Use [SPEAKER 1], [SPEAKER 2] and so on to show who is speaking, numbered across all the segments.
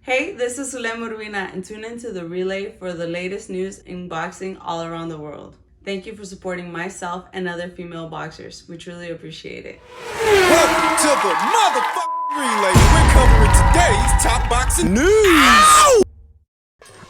[SPEAKER 1] Hey, this is Zulem Urbina, and tune into the relay for the latest news in boxing all around the world. Thank you for supporting myself and other female boxers. We truly appreciate it.
[SPEAKER 2] Welcome to the motherfucking relay. We're covering today's top boxing news. Ow!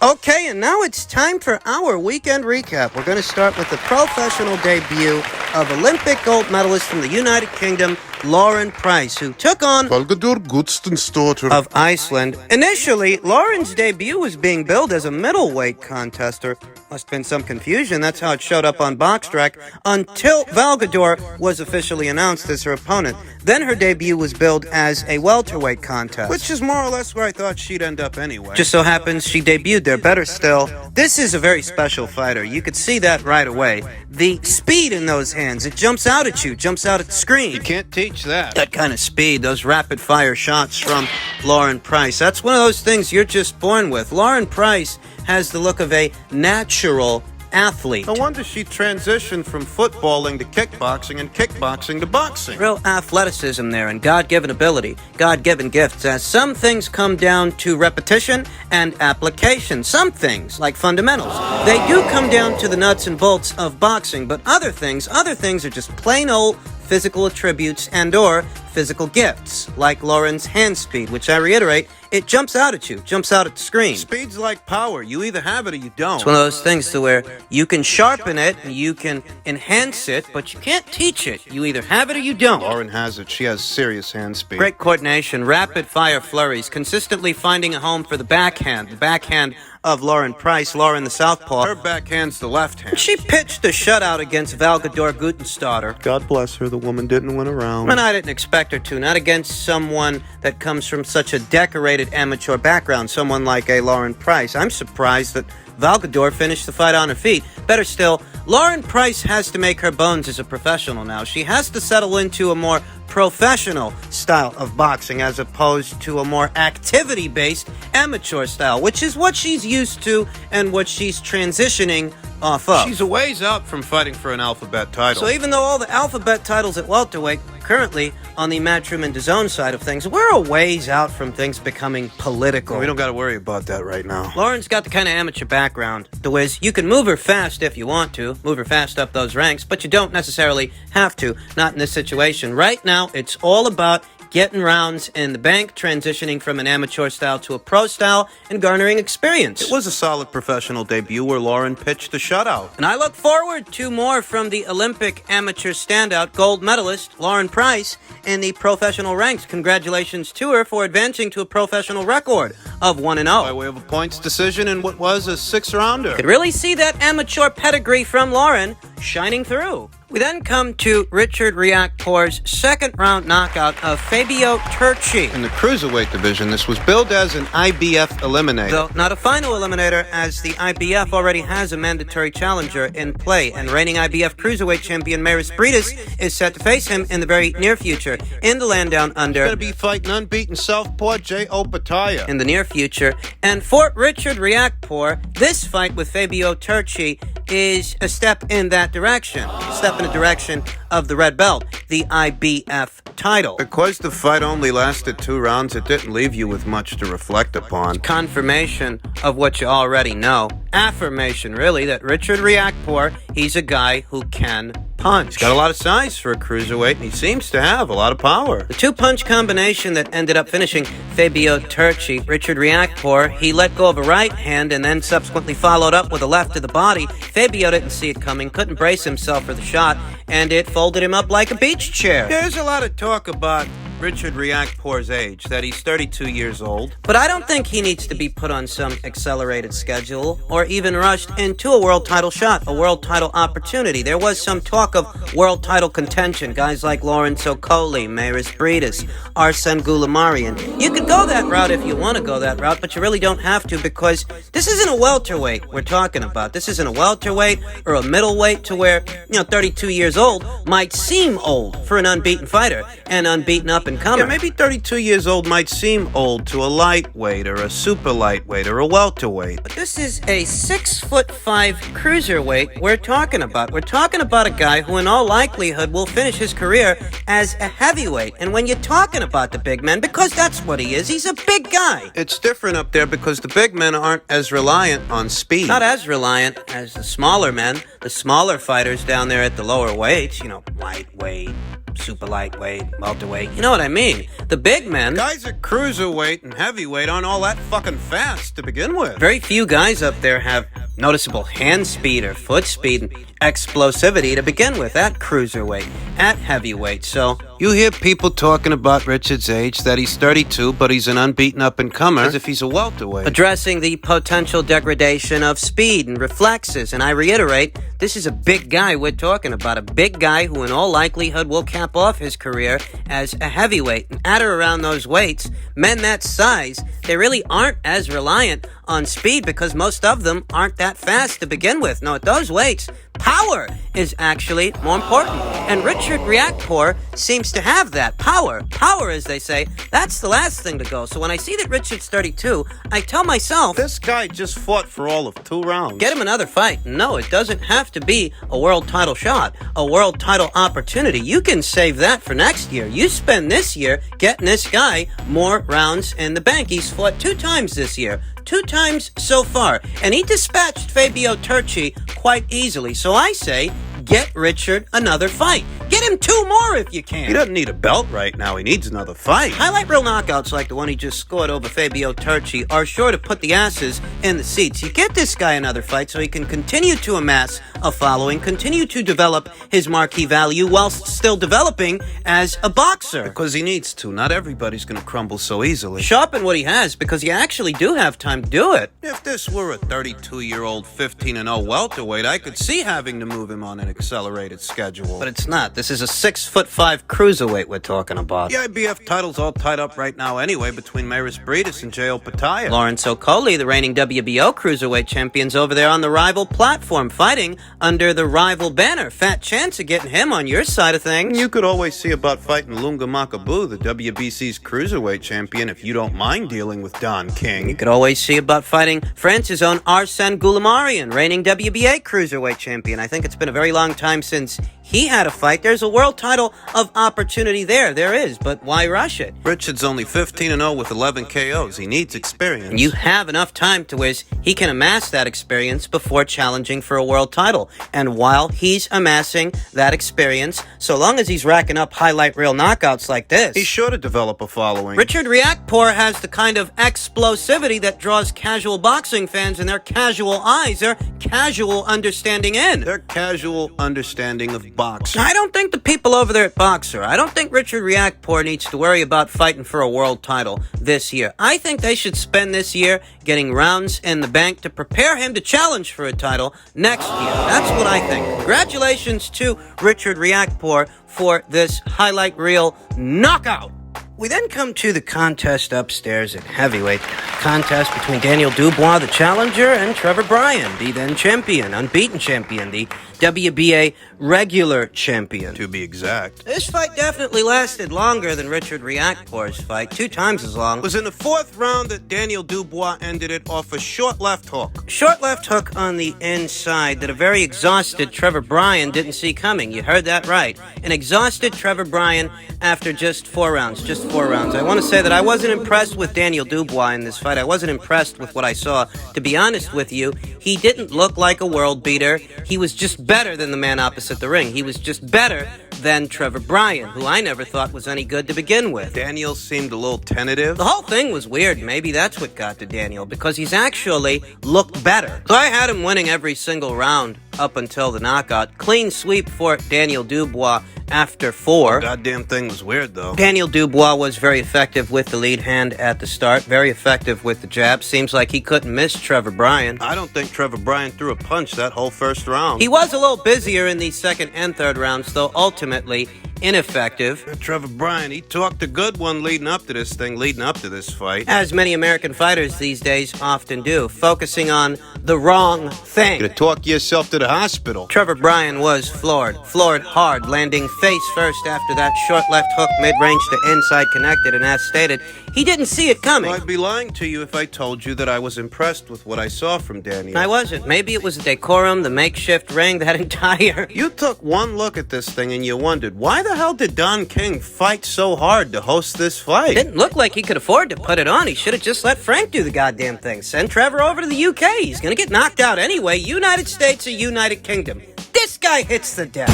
[SPEAKER 3] Okay, and now it's time for our weekend recap. We're going to start with the professional debut of Olympic gold medalist from the United Kingdom, Lauren Price, who took on
[SPEAKER 4] Valgadur Gudstensdottir
[SPEAKER 3] of Iceland. Initially, Lauren's debut was being billed as a middleweight contester. Must have been some confusion. That's how it showed up on BoxTrack until Valgadur was officially announced as her opponent. Then her debut was billed as a welterweight contest, which is more or less where I thought she'd end up anyway. Just so happens she debuted there. Better still, this is a very special fighter. You could see that right away. The speed in those hands, it jumps out at you, jumps out at the screen.
[SPEAKER 4] You can't teach that.
[SPEAKER 3] That kind of speed, those rapid-fire shots from Lauren Price. That's one of those things you're just born with. Lauren Price has the look of a natural athlete.
[SPEAKER 4] No wonder she transitioned from footballing to kickboxing and kickboxing to boxing.
[SPEAKER 3] Real athleticism there and God-given ability, God-given gifts, as some things come down to repetition and application. Some things, like fundamentals, they do come down to the nuts and bolts of boxing, but other things are just plain old physical attributes and or physical gifts, like Lauren's hand speed, which I reiterate, it jumps out at you, jumps out at the screen.
[SPEAKER 4] Speed's like power. You either have it or you don't.
[SPEAKER 3] It's one of those things to where you can sharpen it, you can enhance it, but you can't teach it. You either have it or you don't.
[SPEAKER 4] Lauren has it. She has serious hand speed.
[SPEAKER 3] Great coordination, rapid-fire flurries, consistently finding a home for the backhand of Lauren Price, Lauren the southpaw.
[SPEAKER 4] Her backhand's the left hand.
[SPEAKER 3] She pitched a shutout against Valgadur Gudstensdottir.
[SPEAKER 4] God bless her, the woman didn't win a round.
[SPEAKER 3] And I didn't expect her to, not against someone that comes from such a decorated amateur background, someone like a Lauren Price. I'm surprised that Valgadur finished the fight on her feet. Better still, Lauren Price has to make her bones as a professional now. She has to settle into a more professional style of boxing as opposed to a more activity-based amateur style, which is what she's used to and what she's transitioning off of.
[SPEAKER 4] She's a ways out from fighting for an alphabet title.
[SPEAKER 3] So even though all the alphabet titles at welterweight currently on the Matchroom and DAZN side of things, we're a ways out from things becoming political.
[SPEAKER 4] We don't got to worry about that right now.
[SPEAKER 3] Lauren's got the kind of amateur background, the whiz. You can move her fast if you want to, move her fast up those ranks, but you don't necessarily have to, not in this situation. Right now, it's all about getting rounds in the bank, transitioning from an amateur style to a pro style, and garnering experience.
[SPEAKER 4] It was a solid professional debut where Lauren pitched a shutout.
[SPEAKER 3] And I look forward to more from the Olympic amateur standout gold medalist, Lauren Price, in the professional ranks. Congratulations to her for advancing to a professional record of 1-0.
[SPEAKER 4] By way of a points decision in what was a six-rounder.
[SPEAKER 3] Could really see that amateur pedigree from Lauren shining through. We then come to Richard Riakporhe's second-round knockout of Fabio Turchi.
[SPEAKER 4] In the cruiserweight division, this was billed as an IBF eliminator.
[SPEAKER 3] Though not a final eliminator, as the IBF already has a mandatory challenger in play, and reigning IBF cruiserweight champion Maris Briedis is set to face him in the very near future in the land down under.
[SPEAKER 4] He's going to be fighting unbeaten southpaw Jay Opataya.
[SPEAKER 3] In the near future. And for Richard Riakporhe, this fight with Fabio Turchi is a step in that direction. A step in the direction of the red belt, the IBF title.
[SPEAKER 4] Because the fight only lasted 2 rounds, it didn't leave you with much to reflect upon.
[SPEAKER 3] Confirmation of what you already know. Affirmation, really, that Richard Riakporhe, he's a guy who can punch.
[SPEAKER 4] He's got a lot of size for a cruiserweight, and he seems to have a lot of power.
[SPEAKER 3] The two-punch combination that ended up finishing Fabio Turchi, Richard Riakporhe, he let go of a right hand and then subsequently followed up with a left to the body. Fabio didn't see it coming, couldn't brace himself for the shot, and it folded him up like a beach chair.
[SPEAKER 4] There's a lot of talk about Richard Riakporhe's age, that he's 32 years old.
[SPEAKER 3] But I don't think he needs to be put on some accelerated schedule or even rushed into a world title shot, a world title opportunity. There was some talk of world title contention, guys like Lawrence Okolie, Maris Briedis, Arsen Goulamarian. You could go that route if you want to go that route, but you really don't have to, because this isn't a welterweight we're talking about. This isn't a welterweight or a middleweight to where, 32 years old might seem old for an unbeaten fighter, and unbeaten up and up-and-comer.
[SPEAKER 4] Yeah, maybe 32 years old might seem old to a lightweight or a super lightweight or a welterweight.
[SPEAKER 3] But this is a 6'5" cruiserweight we're talking about. We're talking about a guy who in all likelihood will finish his career as a heavyweight. And when you're talking about the big men, because that's what he is, he's a big guy.
[SPEAKER 4] It's different up there because the big men aren't as reliant on speed.
[SPEAKER 3] Not as reliant as the smaller men, the smaller fighters down there at the lower weights, lightweight, super lightweight, welterweight. You know what I mean? The big men...
[SPEAKER 4] Guys at cruiserweight and heavyweight aren't all that fucking fast to begin with.
[SPEAKER 3] Very few guys up there have noticeable hand speed or foot speed and explosivity to begin with at cruiserweight, at heavyweight, so...
[SPEAKER 4] You hear people talking about Richard's age, that he's 32, but he's an unbeaten up-and-comer, as if he's a welterweight.
[SPEAKER 3] Addressing the potential degradation of speed and reflexes, and I reiterate, this is a big guy we're talking about, a big guy who in all likelihood will cap off his career as a heavyweight. And at or around those weights, men that size, they really aren't as reliant on speed because most of them aren't that fast to begin with. No, at those weights, power is actually more important. And Richard Riakporhe seems to have that power. Power, as they say, that's the last thing to go. So when I see that Richard's 32, I tell myself,
[SPEAKER 4] This guy just fought for all of 2 rounds.
[SPEAKER 3] get him another fight. No, it doesn't have to be a world title shot, a world title opportunity. You can save that for next year. You spend this year getting this guy more rounds in the bank. He's fought 2 times this year. 2 times so far. And he dispatched Fabio Turchi quite easily. So I say, get Richard another fight. Get him 2 more if you can.
[SPEAKER 4] He doesn't need a belt right now. He needs another fight.
[SPEAKER 3] Highlight reel knockouts like the one he just scored over Fabio Turchi are sure to put the asses in the seats. You get this guy another fight so he can continue to amass a following, continue to develop his marquee value whilst still developing as a boxer.
[SPEAKER 4] Because he needs to. Not everybody's going to crumble so easily.
[SPEAKER 3] Sharpen what he has because you actually do have time to do it.
[SPEAKER 4] If this were a 32-year-old 15-0 welterweight, I could see having to move him on an accelerated schedule.
[SPEAKER 3] But it's not. This is a 6'5" cruiserweight we're talking about.
[SPEAKER 4] The IBF title's all tied up right now anyway between Maris Breedis and J.O. Pataya.
[SPEAKER 3] Lawrence Okolie, the reigning WBO cruiserweight champions over there on the Rival platform, fighting under the Rival banner. Fat chance of getting him on your side of things.
[SPEAKER 4] You could always see about fighting Lunga Makabu, the WBC's cruiserweight champion, if you don't mind dealing with Don King.
[SPEAKER 3] You could always see about fighting France's own Arsene Goulamarian, reigning WBA cruiserweight champion. I think it's been a very long time since he had a fight. There's a world title of opportunity there. There is, but why rush it?
[SPEAKER 4] Richard's only 15-0 with 11 KOs. He needs experience.
[SPEAKER 3] And you have enough time to where he can amass that experience before challenging for a world title. And while he's amassing that experience, so long as he's racking up highlight reel knockouts like this,
[SPEAKER 4] He's sure to develop a following.
[SPEAKER 3] Richard Riakporhe has the kind of explosivity that draws casual boxing fans in their casual eyes, their casual understanding in.
[SPEAKER 4] Their casual understanding of boxing.
[SPEAKER 3] I don't think the people over there at Boxer, I don't think Richard Riakporhe needs to worry about fighting for a world title this year. I think they should spend this year getting rounds in the bank to prepare him to challenge for a title next year. That's what I think. Congratulations to Richard Riakporhe for this highlight reel knockout. We then come to the contest upstairs at heavyweight. Contest between Daniel Dubois, the challenger, and Trevor Bryan, the then champion, unbeaten champion, the WBA regular champion.
[SPEAKER 4] To be exact.
[SPEAKER 3] This fight definitely lasted longer than Richard Riakporhe's fight, 2 times as long.
[SPEAKER 4] It was in the 4th round that Daniel Dubois ended it off a short left hook.
[SPEAKER 3] Short left hook on the inside that a very exhausted Trevor Bryan didn't see coming. You heard that right. An exhausted Trevor Bryan after just 4 rounds. Just 4 rounds. I want to say that I wasn't impressed with Daniel Dubois in this fight. I wasn't impressed with what I saw. To be honest with you, he didn't look like a world beater. He was just better than the man opposite the ring. He was just better than Trevor Bryan, who I never thought was any good to begin with.
[SPEAKER 4] Daniel seemed a little tentative.
[SPEAKER 3] The whole thing was weird. Maybe that's what got to Daniel, because he's actually looked better. So I had him winning every single round up until the knockout. Clean sweep for Daniel Dubois after 4.
[SPEAKER 4] The goddamn thing was weird, though.
[SPEAKER 3] Daniel Dubois was very effective with the lead hand at the start, very effective with the jab. Seems like he couldn't miss Trevor Bryan.
[SPEAKER 4] I don't think Trevor Bryan threw a punch that whole first round.
[SPEAKER 3] He was a little busier in the 2nd and 3rd rounds, though ultimately ineffective.
[SPEAKER 4] Trevor Bryan, he talked a good one leading up to this fight.
[SPEAKER 3] As many American fighters these days often do, focusing on the wrong thing.
[SPEAKER 4] You're gonna talk yourself to the hospital.
[SPEAKER 3] Trevor Bryan was floored hard, landing face first after that short left hook mid-range to inside connected, and as stated, he didn't see it coming.
[SPEAKER 4] Well, I'd be lying to you if I told you that I was impressed with what I saw from Daniel.
[SPEAKER 3] I wasn't. Maybe it was the decorum, the makeshift ring, that entire...
[SPEAKER 4] You took one look at this thing and you wondered, why the hell did Don King fight so hard to host this fight?
[SPEAKER 3] Didn't look like he could afford to put it on. He should have just let Frank do the goddamn thing. Send Trevor over to the UK. He's gonna get knocked out anyway. United States or United Kingdom. This guy hits the deck.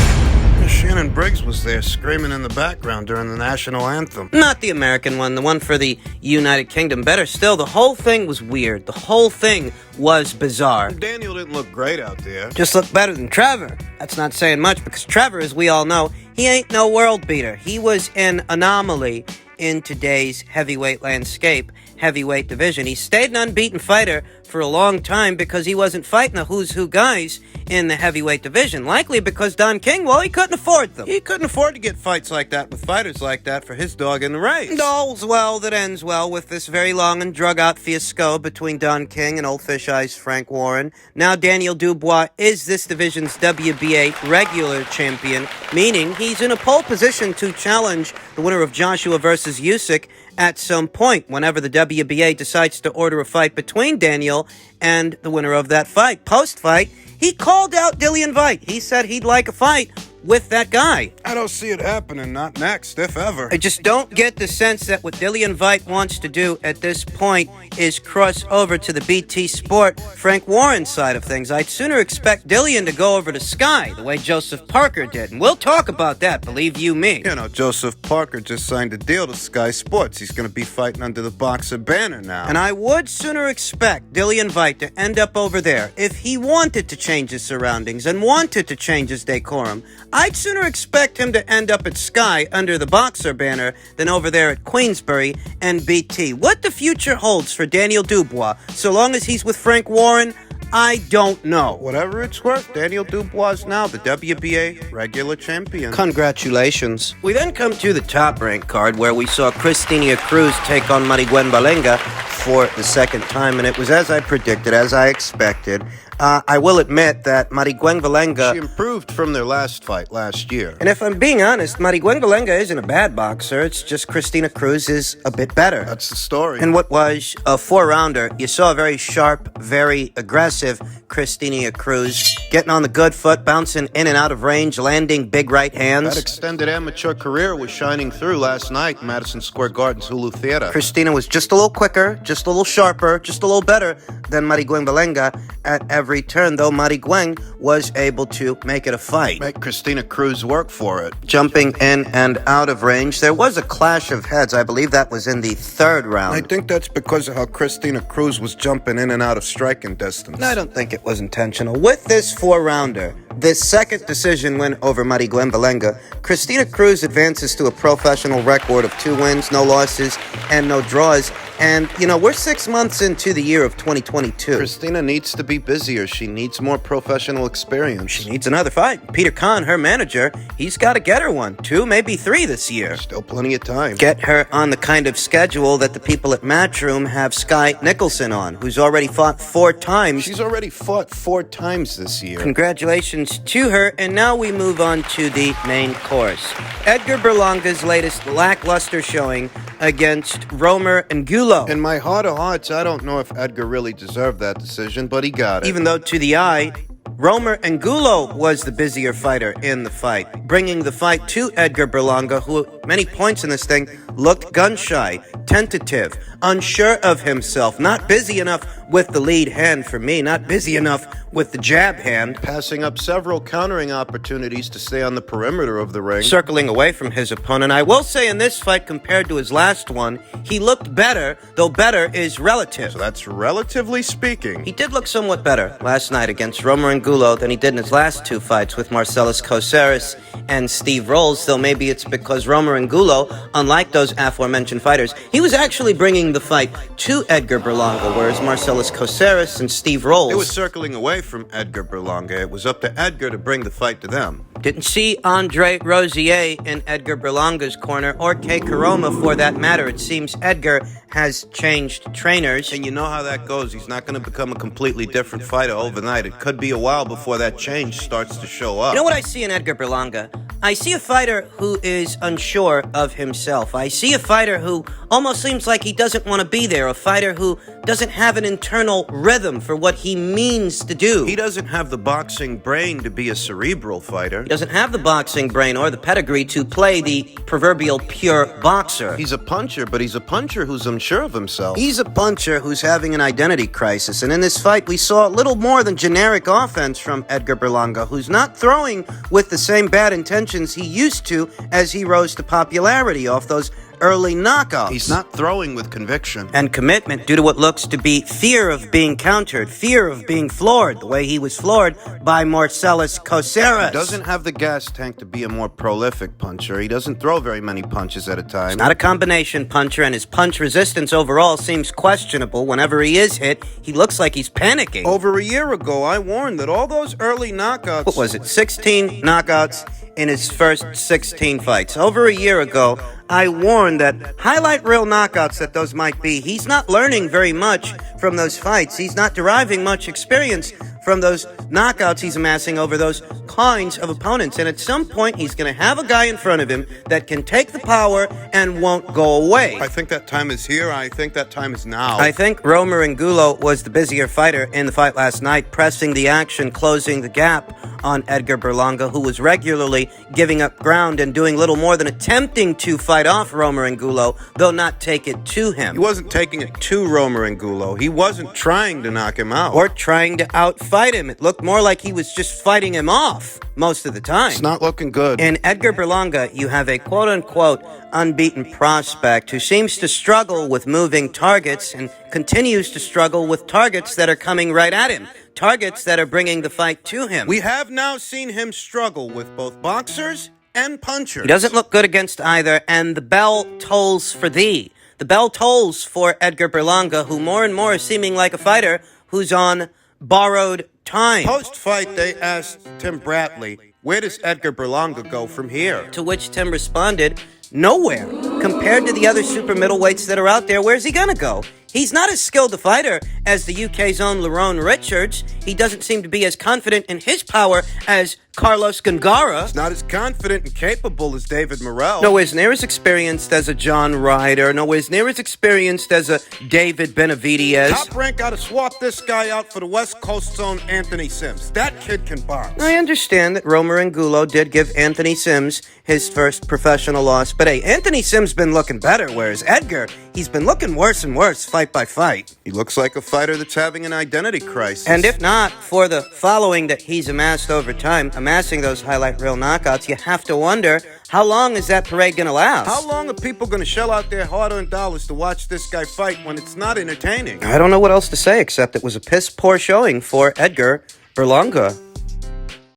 [SPEAKER 4] Shannon Briggs was there screaming in the background during the national anthem.
[SPEAKER 3] Not the American one, the one for the United Kingdom. Better still, the whole thing was weird. The whole thing was bizarre.
[SPEAKER 4] Daniel didn't look great out there.
[SPEAKER 3] Just looked better than Trevor. That's not saying much because Trevor, as we all know, he ain't no world beater. He was an anomaly in today's heavyweight landscape, heavyweight division. He stayed an unbeaten fighter for a long time because he wasn't fighting the who's who guys in the heavyweight division. Likely because Don King, well, he couldn't afford them.
[SPEAKER 4] He couldn't afford to get fights like that with fighters like that for his dog in the race.
[SPEAKER 3] And all's well that ends well with this very long and drug-out fiasco between Don King and Old Fish Eyes Frank Warren. Now Daniel Dubois is this division's WBA regular champion, meaning he's in a pole position to challenge the winner of Joshua versus Usyk at some point whenever the WBA decides to order a fight between Daniel and the winner of that fight. Post-fight, he called out Dillian Whyte. He said he'd like a fight with that guy.
[SPEAKER 4] I don't see it happening, not next, if ever.
[SPEAKER 3] I just don't get the sense that what Dillian Whyte wants to do at this point is cross over to the BT Sport Frank Warren side of things. I'd sooner expect Dillian to go over to Sky, the way Joseph Parker did. And we'll talk about that, believe you me.
[SPEAKER 4] You know, Joseph Parker just signed a deal to Sky Sports. He's going to be fighting under the Boxer banner now.
[SPEAKER 3] And I would sooner expect Dillian Whyte to end up over there if he wanted to change his surroundings and wanted to change his decorum. I'd sooner expect him to end up at Sky under the Boxer banner than over there at Queensbury and BT. What the future holds for Daniel Dubois, so long as he's with Frank Warren, I don't know.
[SPEAKER 4] Whatever it's worth, Daniel Dubois is now the WBA regular champion.
[SPEAKER 3] Congratulations. We then come to the top rank card where we saw Cristina Cruz take on Berlanga for the second time, and it was as I predicted, as I expected. I will admit that Berlanga...
[SPEAKER 4] She improved from their last fight last year.
[SPEAKER 3] And if I'm being honest, Berlanga isn't a bad boxer. It's just Cristina Cruz is a bit better.
[SPEAKER 4] That's the story.
[SPEAKER 3] In what was a 4-rounder, you saw a very sharp, very aggressive Cristina Cruz getting on the good foot, bouncing in and out of range, landing big right hands.
[SPEAKER 4] That extended amateur career was shining through last night in Madison Square Garden's Hulu Theater.
[SPEAKER 3] Cristina was just a little quicker, just a little sharper, just a little better than Berlanga at every turn, though Gueng was able to make it a fight.
[SPEAKER 4] Make Cristina Cruz work for it.
[SPEAKER 3] Jumping in and out of range. There was a clash of heads. I believe that was in the third round.
[SPEAKER 4] I think that's because of how Cristina Cruz was jumping in and out of striking distance.
[SPEAKER 3] I don't think it was intentional. With this 4-rounder, this second decision win over Berlanga, Cristina Cruz advances to a professional record of 2 wins, no losses, and no draws. And, you know, we're 6 months into the year of 2022.
[SPEAKER 4] Cristina needs to be busier. She needs more professional experience.
[SPEAKER 3] She needs another fight. Peter Kahn, her manager, he's got to get her 1, 2, maybe 3 this year.
[SPEAKER 4] Still plenty of time.
[SPEAKER 3] Get her on the kind of schedule that the people at Matchroom have Sky Nicholson on, who's already fought 4 times.
[SPEAKER 4] She's already fought 4 times this year.
[SPEAKER 3] Congratulations to her, and now we move on to the main course. Edgar Berlanga's latest lackluster showing against Romer Angulo.
[SPEAKER 4] In my heart of hearts, I don't know if Edgar really deserved that decision, but he got it.
[SPEAKER 3] Even though to the eye, Romer Angulo was the busier fighter in the fight, bringing the fight to Edgar Berlanga, who at many points in this thing looked gun-shy, tentative, unsure of himself, not busy enough with the lead hand for me, not busy enough with the jab hand.
[SPEAKER 4] Passing up several countering opportunities to stay on the perimeter of the ring.
[SPEAKER 3] Circling away from his opponent. I will say in this fight, compared to his last one, he looked better, though better is relative.
[SPEAKER 4] So that's relatively speaking.
[SPEAKER 3] He did look somewhat better last night against Romer Angulo than he did in his last 2 fights with Marcellus Coceres and Steve Rolls, though maybe it's because Romer Angulo, unlike those aforementioned fighters, he was actually bringing the fight to Edgar Berlanga, whereas Marcellus Coceres and Steve Rolls...
[SPEAKER 4] It was circling away from Edgar Berlanga. It was up to Edgar to bring the fight to them.
[SPEAKER 3] Didn't see Andre Rosier in Edgar Berlanga's corner, or Kei Kuroma for that matter. It seems Edgar has changed trainers.
[SPEAKER 4] And you know how that goes. He's not going to become a completely different fighter overnight. It could be a while before that change starts to show up.
[SPEAKER 3] You know what I see in Edgar Berlanga? I see a fighter who is unsure of himself. I see a fighter who almost seems like he doesn't want to be there. A fighter who doesn't have an internal rhythm for what he means to do.
[SPEAKER 4] He doesn't have the boxing brain to be a cerebral fighter.
[SPEAKER 3] He doesn't have the boxing brain or the pedigree to play the proverbial pure boxer.
[SPEAKER 4] He's a puncher, but he's a puncher who's unsure of himself.
[SPEAKER 3] He's a puncher who's having an identity crisis, and in this fight we saw a little more than generic offense from Edgar Berlanga, who's not throwing with the same bad intentions he used to as he rose to popularity off those early knockouts.
[SPEAKER 4] He's not throwing with conviction.
[SPEAKER 3] And commitment due to what looks to be fear of being countered, fear of being floored, the way he was floored by Marcellus Coceres.
[SPEAKER 4] He doesn't have the gas tank to be a more prolific puncher. He doesn't throw very many punches at a time.
[SPEAKER 3] He's not a combination puncher, and his punch resistance overall seems questionable. Whenever he is hit, he looks like he's panicking.
[SPEAKER 4] Over a year ago, I warned that all those early knockouts...
[SPEAKER 3] What was it, 16 knockouts in his first 16 fights? Over a year ago, I warned that highlight reel knockouts that those might be, he's not learning very much from those fights. He's not deriving much experience from those knockouts he's amassing over those kinds of opponents. And at some point, he's going to have a guy in front of him that can take the power and won't go away.
[SPEAKER 4] I think that time is here. I think that time is now.
[SPEAKER 3] I think Romer Angulo was the busier fighter in the fight last night, pressing the action, closing the gap on Edgar Berlanga, who was regularly giving up ground and doing little more than attempting to fight off Romer Angulo, though not take it to him.
[SPEAKER 4] He wasn't taking it to Romer Angulo. He wasn't trying to knock him out.
[SPEAKER 3] Or trying to outfight him. It looked more like he was just fighting him off most of the time.
[SPEAKER 4] It's not looking good.
[SPEAKER 3] In Edgar Berlanga, you have a quote-unquote unbeaten prospect who seems to struggle with moving targets and continues to struggle with targets that are coming right at him. Targets that are bringing the fight to him.
[SPEAKER 4] We have now seen him struggle with both boxers and punchers.
[SPEAKER 3] He doesn't look good against either, and the bell tolls for thee. The bell tolls for Edgar Berlanga, who more and more is seeming like a fighter who's on borrowed time.
[SPEAKER 4] Post-fight, they asked Tim Bradley, where does Edgar Berlanga go from here?
[SPEAKER 3] To which Tim responded, nowhere. Compared to the other super middleweights that are out there, where's he gonna go? He's not as skilled a fighter as the UK's own Lerone Richards. He doesn't seem to be as confident in his power as Carlos Gongara.
[SPEAKER 4] He's not as confident and capable as David Morrell.
[SPEAKER 3] Nowhere near as experienced as a John Ryder. Nowhere near as experienced as a David Benavidez.
[SPEAKER 4] Top Rank got to swap this guy out for the West Coast's own Anthony Sims. That kid can box.
[SPEAKER 3] I understand that Romer Angulo did give Anthony Sims his first professional loss, but hey, Anthony Sims been looking better, whereas Edgar, he's been looking worse and worse fight by fight.
[SPEAKER 4] He looks like a fighter that's having an identity crisis.
[SPEAKER 3] And if not for the following that he's amassed over time, amassing those highlight reel knockouts, you have to wonder, how long is that parade going to last?
[SPEAKER 4] How long are people going to shell out their hard-earned dollars to watch this guy fight when it's not entertaining?
[SPEAKER 3] I don't know what else to say except it was a piss-poor showing for Edgar Berlanga.